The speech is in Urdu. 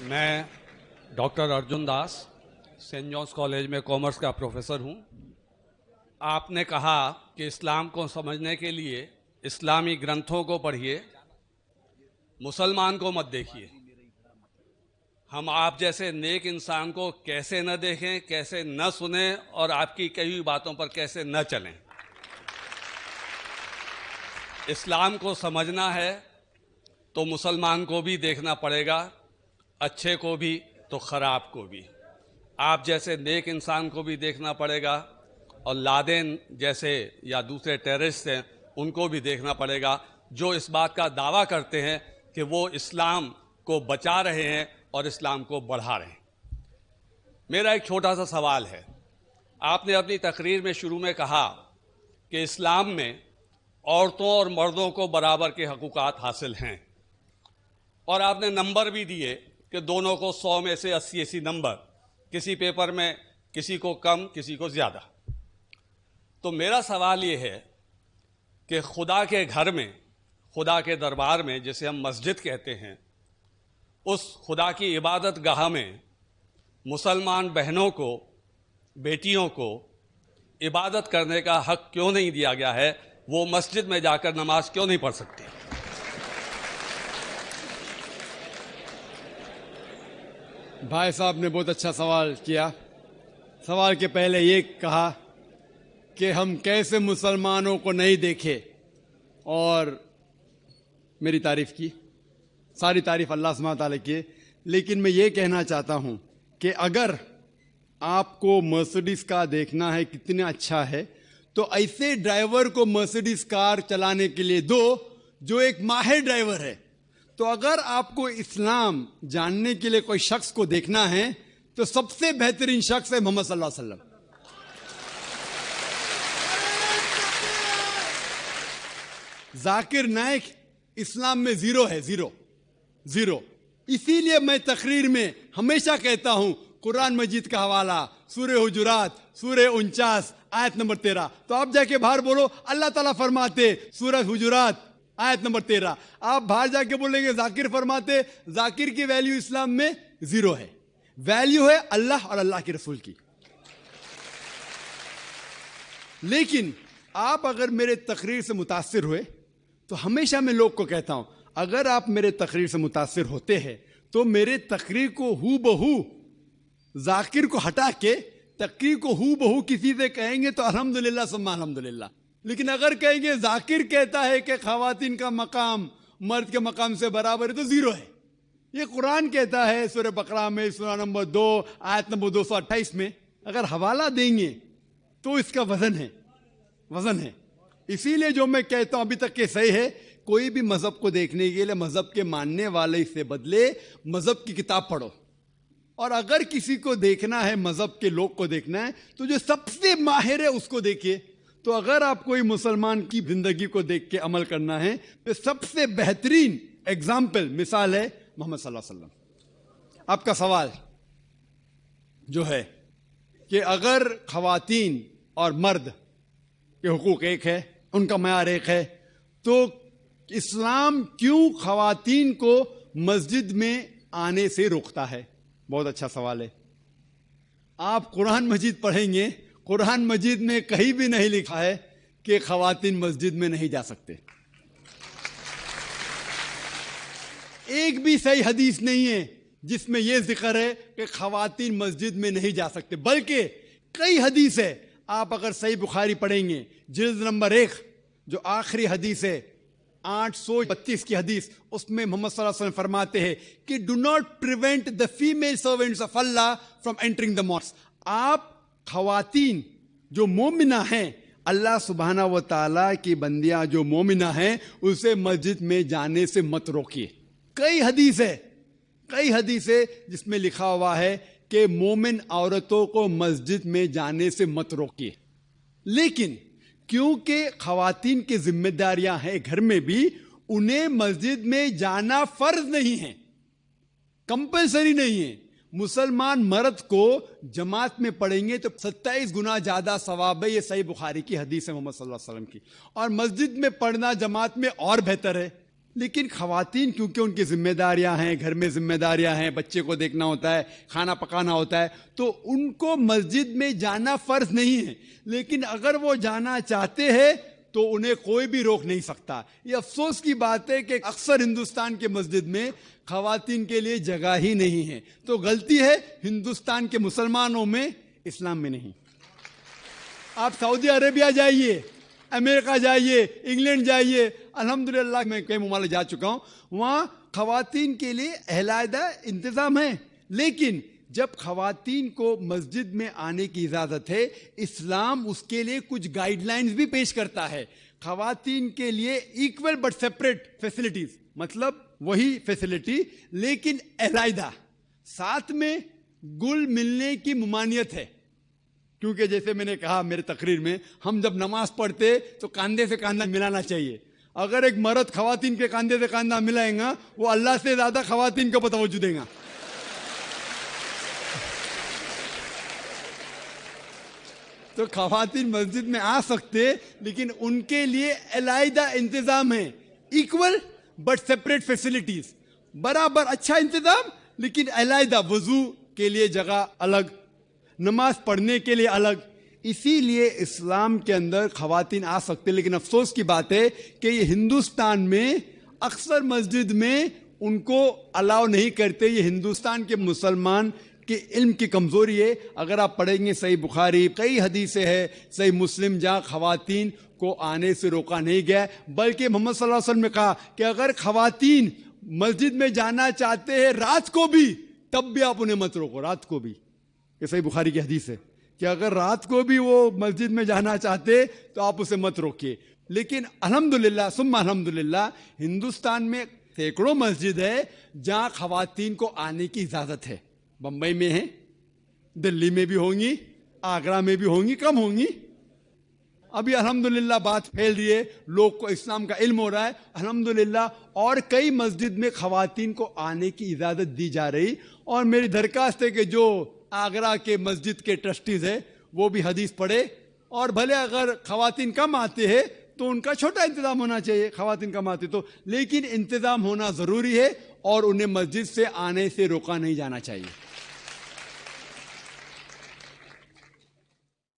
میں doctor Arjun Das saint John's college میں کامرس کا پروفیسر ہوں۔ آپ نے کہا کہ اسلام کو سمجھنے کے لیے اسلامی گرنتھوں کو پڑھیے، مسلمان کو مت دیکھیے۔ ہم آپ جیسے نیک انسان کو کیسے نہ دیکھیں، کیسے نہ سنیں اور آپ کی کئی باتوں پر کیسے نہ چلیں۔ اسلام کو سمجھنا ہے تو مسلمان کو بھی دیکھنا پڑے گا، اچھے کو بھی تو خراب کو بھی۔ آپ جیسے نیک انسان کو بھی دیکھنا پڑے گا اور لادین جیسے یا دوسرے ٹیررسٹ ہیں ان کو بھی دیکھنا پڑے گا جو اس بات کا دعویٰ کرتے ہیں کہ وہ اسلام کو بچا رہے ہیں اور اسلام کو بڑھا رہے ہیں۔ میرا ایک چھوٹا سا سوال ہے۔ آپ نے اپنی تقریر میں شروع میں کہا کہ اسلام میں عورتوں اور مردوں کو برابر کے حقوقات حاصل ہیں، اور آپ نے نمبر بھی دیے کہ دونوں کو 100 میں سے 80 نمبر، کسی پیپر میں کسی کو کم کسی کو زیادہ۔ تو میرا سوال یہ ہے کہ خدا کے گھر میں، خدا کے دربار میں جسے ہم مسجد کہتے ہیں، اس خدا کی عبادت گاہ میں مسلمان بہنوں کو، بیٹیوں کو عبادت کرنے کا حق کیوں نہیں دیا گیا ہے؟ وہ مسجد میں جا کر نماز کیوں نہیں پڑھ سکتی؟ بھائی صاحب نے بہت اچھا سوال کیا۔ سوال کے پہلے یہ کہا کہ ہم کیسے مسلمانوں کو نہیں دیکھے، اور میری تعریف کی، ساری تعریف اللہ سبحانہ و تعالیٰ کی ہے۔ لیکن میں یہ کہنا چاہتا ہوں کہ اگر آپ کو مرسڈیز کار دیکھنا ہے کتنا اچھا ہے، تو ایسے ڈرائیور کو مرسڈیز کار چلانے کے لیے دو جو ایک ماہر ڈرائیور ہے۔ تو اگر آپ کو اسلام جاننے کے لیے کوئی شخص کو دیکھنا ہے تو سب سے بہترین شخص ہے محمد صلی اللہ علیہ وسلم۔ ذاکر نائک اسلام میں زیرو ہے، زیرو۔ اسی لیے میں تقریر میں ہمیشہ کہتا ہوں قرآن مجید کا حوالہ سورہ حجرات سورہ 49 آیت نمبر 13۔ تو آپ جا کے باہر بولو اللہ تعالیٰ فرماتے سورہ حجرات آیت نمبر 13۔ آپ باہر جا کے بولیں گے ذاکر فرماتے، ذاکر کی ویلیو اسلام میں زیرو ہے، ویلیو ہے اللہ اور اللہ کے رسول کی۔ لیکن آپ اگر میرے تقریر سے متاثر ہوئے تو ہمیشہ میں لوگ کو کہتا ہوں اگر آپ میرے تقریر سے متاثر ہوتے ہیں تو میرے تقریر کو ہو بہو ذاکر کو ہٹا کے تقریر کو ہو بہو کسی سے کہیں گے تو الحمدللہ ثم الحمدللہ۔ لیکن اگر کہیں گے ذاکر کہتا ہے کہ خواتین کا مقام مرد کے مقام سے برابر ہے تو زیرو ہے۔ یہ قرآن کہتا ہے سورہ بقرہ میں سورہ نمبر 2 آیت نمبر 228 میں۔ اگر حوالہ دیں گے تو اس کا وزن ہے۔ اسی لیے جو میں کہتا ہوں ابھی تک کہ صحیح ہے، کوئی بھی مذہب کو دیکھنے کے لیے مذہب کے ماننے والے سے بدلے مذہب کی کتاب پڑھو، اور اگر کسی کو دیکھنا ہے مذہب کے لوگ کو دیکھنا ہے تو جو سب سے ماہر ہے اس کو دیکھیے۔ تو اگر آپ کوئی مسلمان کی زندگی کو دیکھ کے عمل کرنا ہے تو سب سے بہترین اگزامپل مثال ہے محمد صلی اللہ علیہ وسلم۔ آپ کا سوال جو ہے کہ اگر خواتین اور مرد کے حقوق ایک ہے، ان کا معیار ایک ہے، تو اسلام کیوں خواتین کو مسجد میں آنے سے روکتا ہے؟ بہت اچھا سوال ہے۔ آپ قرآن مجید پڑھیں گے، قرآن مجید میں کہیں بھی نہیں لکھا ہے کہ خواتین مسجد میں نہیں جا سکتے۔ ایک بھی صحیح حدیث نہیں ہے جس میں یہ ذکر ہے کہ خواتین مسجد میں نہیں جا سکتے، بلکہ کئی حدیث ہے۔ آپ اگر صحیح بخاری پڑھیں گے جلد نمبر 1 جو آخری حدیث ہے 832 کی حدیث، اس میں محمد صلی اللہ علیہ وسلم فرماتے ہیں کہ do not prevent the female servants of اللہ فرام انٹرنگ دا ماسک۔ آپ خواتین جو مومنہ ہیں، اللہ سبحانہ و تعالیٰ کی بندیاں جو مومنہ ہیں، اسے مسجد میں جانے سے مت روکیے۔ کئی حدیث ہے جس میں لکھا ہوا ہے کہ مومن عورتوں کو مسجد میں جانے سے مت روکیے۔ لیکن کیونکہ خواتین کی ذمہ داریاں ہیں گھر میں بھی، انہیں مسجد میں جانا فرض نہیں ہے، کمپلسری نہیں ہے۔ مسلمان مرد کو جماعت میں پڑھیں گے تو 27 گنا زیادہ ثواب ہے، یہ صحیح بخاری کی حدیث ہے محمد صلی اللہ علیہ وسلم کی۔ اور مسجد میں پڑھنا جماعت میں اور بہتر ہے، لیکن خواتین کیونکہ ان کی ذمہ داریاں ہیں، گھر میں ذمہ داریاں ہیں، بچے کو دیکھنا ہوتا ہے، کھانا پکانا ہوتا ہے، تو ان کو مسجد میں جانا فرض نہیں ہے، لیکن اگر وہ جانا چاہتے ہیں تو انہیں کوئی بھی روک نہیں سکتا۔ یہ افسوس کی بات ہے کہ اکثر ہندوستان کے مسجد میں خواتین کے لیے جگہ ہی نہیں ہے، تو غلطی ہے ہندوستان کے مسلمانوں میں، اسلام میں نہیں۔ آپ سعودی عربیہ جائیے، امریکہ جائیے، انگلینڈ جائیے، الحمدللہ میں کئی ممالک جا چکا ہوں، وہاں خواتین کے لیے علیحدہ انتظام ہے، لیکن جب خواتین کو مسجد میں آنے کی اجازت ہے، اسلام اس کے لیے کچھ گائیڈ لائنز بھی پیش کرتا ہے۔ خواتین کے لیے ایکول بٹ سیپریٹ فیسلٹیز، مطلب وہی فیسلٹی لیکن علیحدہ، ساتھ میں گل ملنے کی ممانعت ہے، کیونکہ جیسے میں نے کہا میرے تقریر میں، ہم جب نماز پڑھتے تو کاندھے سے کاندھا ملانا چاہیے۔ اگر ایک مرد خواتین کے کاندھے سے کاندھا ملائیں گا، وہ اللہ سے زیادہ خواتین کو توجہ دیں گا۔ تو خواتین مسجد میں آ سکتے، لیکن ان کے لیے علیحدہ انتظام ہے، ایکول بٹ سیپریٹ فیسلٹیز، برابر اچھا انتظام لیکن علیحدہ، وضو کے لیے جگہ الگ، نماز پڑھنے کے لیے الگ۔ اسی لیے اسلام کے اندر خواتین آ سکتے، لیکن افسوس کی بات ہے کہ یہ ہندوستان میں اکثر مسجد میں ان کو الاؤ نہیں کرتے۔ یہ ہندوستان کے مسلمان کے علم کی کمزوری ہے۔ اگر آپ پڑھیں گے صحیح بخاری، کئی حدیثیں ہیں، صحیح مسلم، جہاں خواتین کو آنے سے روکا نہیں گیا، بلکہ محمد صلی اللہ علیہ وسلم نے کہا کہ اگر خواتین مسجد میں جانا چاہتے ہیں رات کو بھی، تب بھی آپ انہیں مت روکو، رات کو بھی۔ یہ صحیح بخاری کی حدیث ہے کہ اگر رات کو بھی وہ مسجد میں جانا چاہتے تو آپ اسے مت روکیے۔ لیکن الحمدللہ ثم الحمدللہ ہندوستان میں سینکڑوں مسجد ہے جہاں خواتین کو آنے کی اجازت ہے۔ بمبئی میں ہیں، دلی میں بھی ہوں گی، آگرہ میں بھی ہوں گی، کم ہوں گی۔ ابھی الحمدللہ بات پھیل رہی ہے، لوگ کو اسلام کا علم ہو رہا ہے الحمدللہ، اور کئی مسجد میں خواتین کو آنے کی اجازت دی جا رہی۔ اور میری درخواست ہے کہ جو آگرہ کے مسجد کے ٹرسٹیز ہیں وہ بھی حدیث پڑھے، اور بھلے اگر خواتین کم آتے ہیں تو ان کا چھوٹا انتظام ہونا چاہیے، خواتین کم آتی تو، لیکن انتظام ہونا ضروری ہے، اور انہیں مسجد سے آنے سے روکا نہیں جانا چاہیے۔